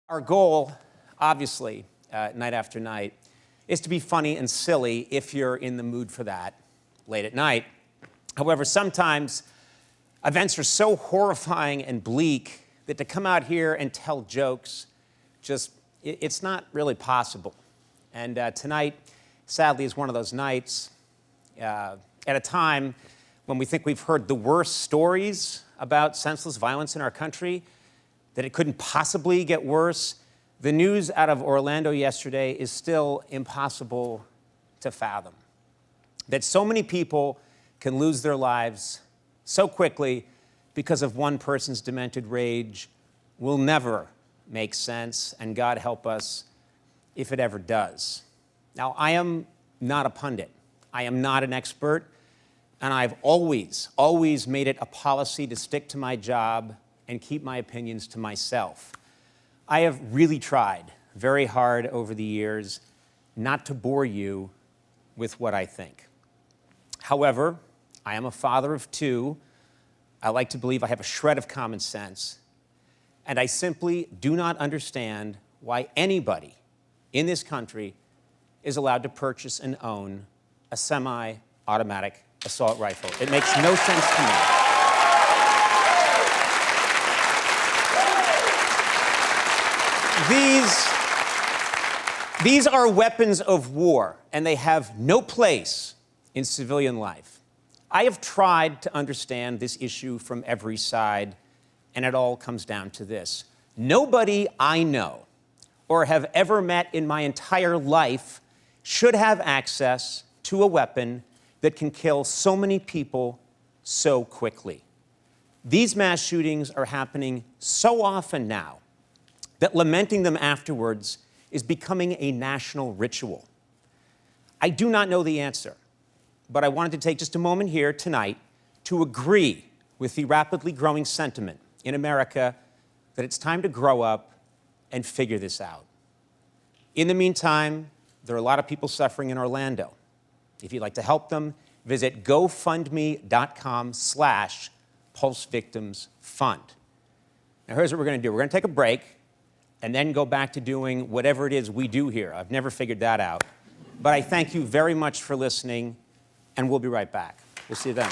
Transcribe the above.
Our goal, obviously, night after night, is to be funny and silly if you're in the mood for that late at night. However, sometimes events are so horrifying and bleak that to come out here and tell jokes, it's not really possible. And tonight, sadly, is one of those nights at a time when we think we've heard the worst stories about senseless violence in our country, that it couldn't possibly get worse. The news out of Orlando yesterday is still impossible to fathom. That so many people can lose their lives so quickly because of one person's demented rage will never make sense, and God help us if it ever does. Now, I am not a pundit. I am not an expert, and I've always made it a policy to stick to my job and keep my opinions to myself. I have really tried very hard over the years not to bore you with what I think. However, I am a father of two. I like to believe I have a shred of common sense, and I simply do not understand why anybody in this country is allowed to purchase and own a semi-automatic assault rifle. It makes no sense to me. These are weapons of war, and they have no place in civilian life. I have tried to understand this issue from every side, and it all comes down to this. Nobody I know or have ever met in my entire life should have access to a weapon that can kill so many people so quickly. These mass shootings are happening so often now that lamenting them afterwards is becoming a national ritual. I do not know the answer, but I wanted to take just a moment here tonight to agree with the rapidly growing sentiment in America that it's time to grow up and figure this out. In the meantime, there are a lot of people suffering in Orlando. If you'd like to help them, visit gofundme.com/pulsevictimsfund. Now, here's what we're going to do. We're going to take a break and then go back to doing whatever it is we do here. I've never figured that out. But I thank you very much for listening, and we'll be right back. We'll see you then.